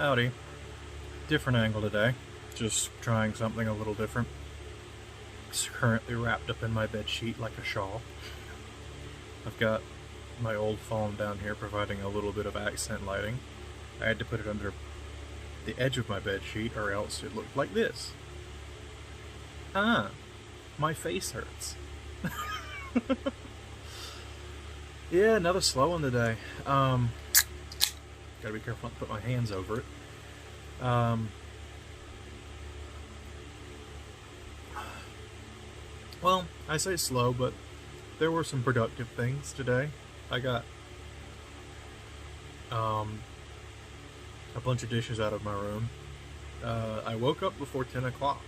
Howdy. Different angle today. Just trying something a little different. It's currently wrapped up in my bed sheet like a shawl. I've got my old phone down here providing a little bit of accent lighting. I had to put it under the edge of my bed sheet or else it looked like this. My face hurts. Yeah, another slow one today. Gotta be careful not to put my hands over it. Well, I say slow, but there were some productive things today. I got a bunch of dishes out of my room. I woke up before 10 o'clock,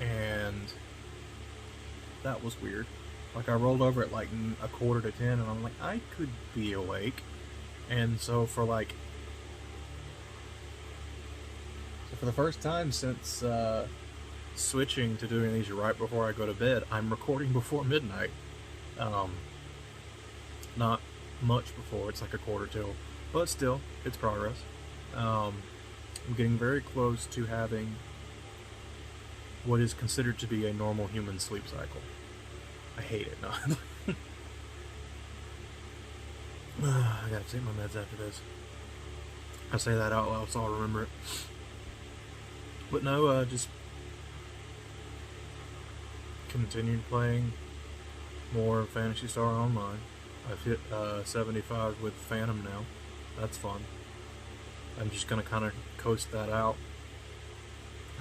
and that was weird. Like, I rolled over at like a quarter to 10, and I'm like, I could be awake. And so for the first time since switching to doing these right before I go to bed, I'm recording before midnight. Not much before, it's like a quarter till, but still, it's progress. I'm getting very close to having what is considered to be a normal human sleep cycle. I hate it. No. I gotta take my meds after this. I say that out loud so I'll remember it. But no, just continued playing more Phantasy Star Online. I've hit 75 with Phantom now. That's fun. I'm just gonna kind of coast that out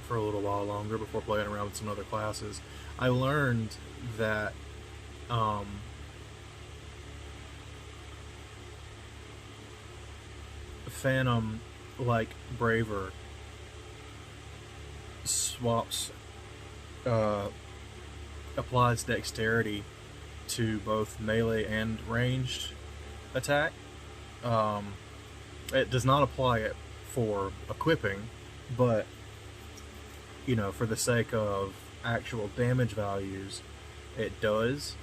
for a little while longer before playing around with some other classes. I learned that Phantom, like Braver, swaps, applies dexterity to both melee and ranged attack. It does not apply it for equipping, but you know, for the sake of actual damage values, it does.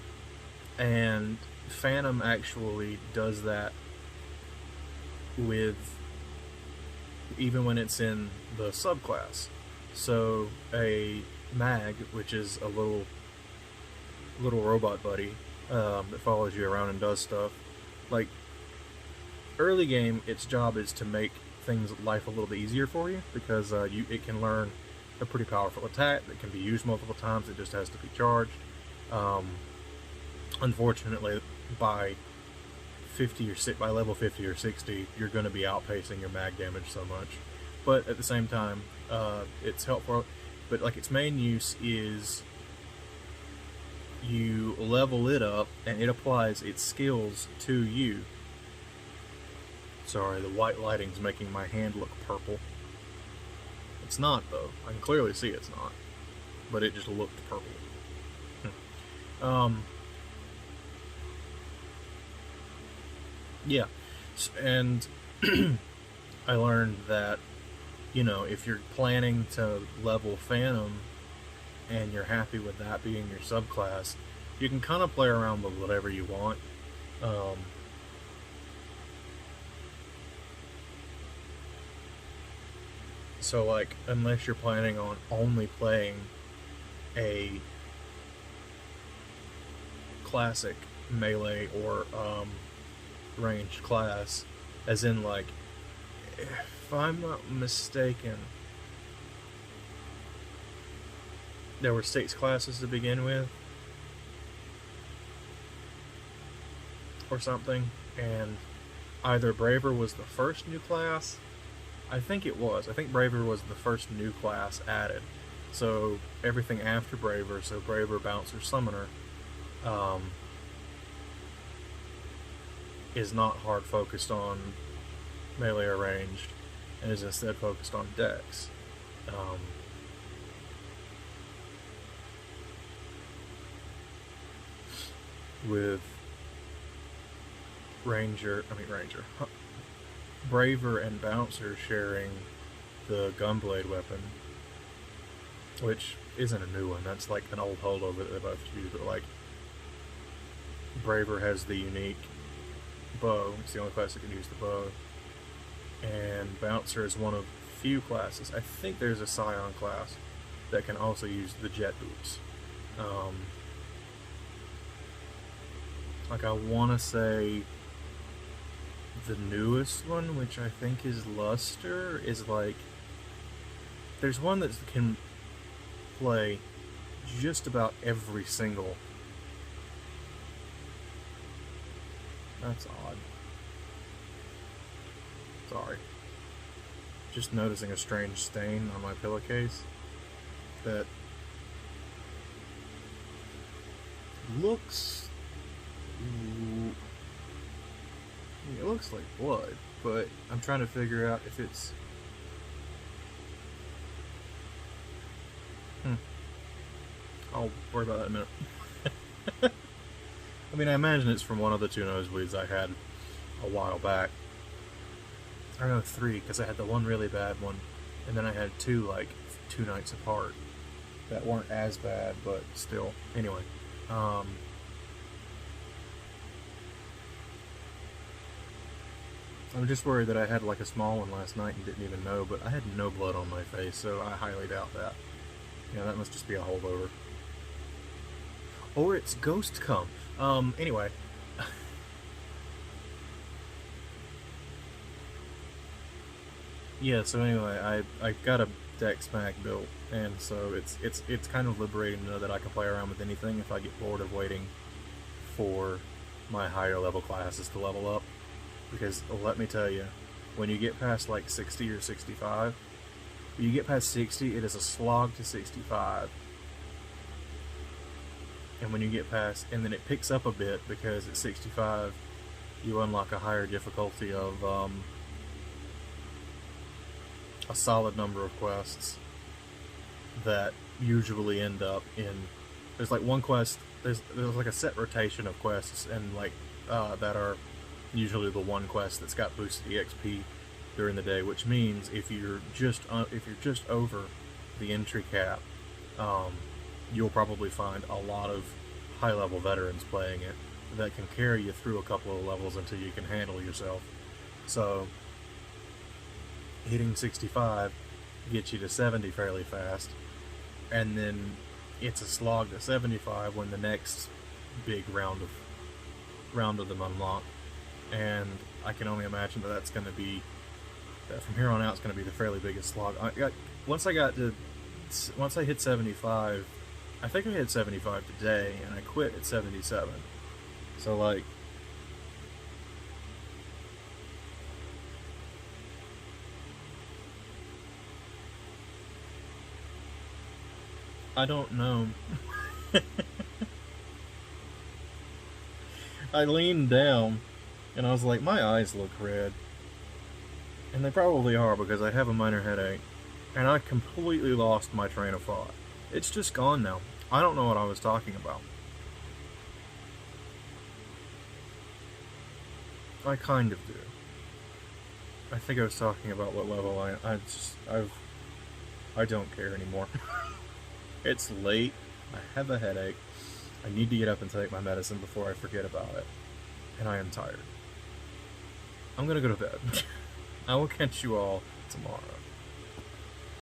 And Phantom actually does that with even when it's in the subclass. So a mag, which is a little robot buddy that follows you around and does stuff, like early game, its job is to make life a little bit easier for you, because it can learn a pretty powerful attack that can be used multiple times. It just has to be charged. Unfortunately, by level 50 or 60, you're going to be outpacing your mag damage so much. But at the same time, it's helpful. But like, its main use is you level it up and it applies its skills to you. Sorry, the white lighting's making my hand look purple. It's not, though. I can clearly see it's not. But it just looked purple. Yeah. And I learned that, you know, if you're planning to level Phantom and you're happy with that being your subclass, you can kind of play around with whatever you want. So, like, unless you're planning on only playing a classic melee or ranged class, as in, like, if I'm not mistaken, there were 6 classes to begin with, or something, and either Braver was the first new class. I think it was. I think Braver was the first new class added. So everything after Braver, so Braver, Bouncer, Summoner, is not hard focused on melee or ranged, and is instead focused on dex. With Braver and Bouncer sharing the Gunblade weapon, which isn't a new one. That's like an old holdover that they both use. But like, Braver has the unique bow. It's the only class that can use the bow. and Bouncer is one of few classes. I think there's a Scion class that can also use the jet boots. Like I want to say the newest one, which I think is Luster, is like there's one that can play just about every single. That's odd. Sorry. Just noticing a strange stain on my pillowcase that looks. It looks like blood, but I'm trying to figure out if it's. I'll worry about that in a minute. I mean, I imagine it's from one of the two nosebleeds I had a while back. I don't know, 3, because I had the one really bad one, and then I had 2, like, 2 nights apart that weren't as bad, but still. Anyway, I'm just worried that I had, like, a small one last night and didn't even know, but I had no blood on my face, so I highly doubt that. Yeah, that must just be a holdover. Or it's ghost cum. Anyway. Yeah, so anyway, I got a deck smack built, and so it's kind of liberating to know that I can play around with anything if I get bored of waiting for my higher level classes to level up. Because let me tell you, when you get past like 60 or 65, when you get past 60, it is a slog to 65. And when you get past, and then it picks up a bit because at 65 you unlock a higher difficulty of a solid number of quests that usually end up in. There's like one quest. There's like a set rotation of quests, and like that are usually the one quest that's got boosted EXP during the day. Which means if you're just over the entry cap, you'll probably find a lot of high-level veterans playing it that can carry you through a couple of levels until you can handle yourself. So hitting 65 gets you to 70 fairly fast, and then it's a slog to 75 when the next big round of them unlock. And I can only imagine that that's going to be, that from here on out, it's going to be the fairly biggest slog. Once I hit 75, I think I hit 75 today, and I quit at 77. So, like, I don't know. I leaned down, and I was like, my eyes look red. And they probably are, because I have a minor headache. And I completely lost my train of thought. It's just gone now. I don't know what I was talking about. I kind of do. I think I was talking about what level I don't care anymore. It's late. I have a headache. I need to get up and take my medicine before I forget about it. And I am tired. I'm gonna go to bed. I will catch you all tomorrow.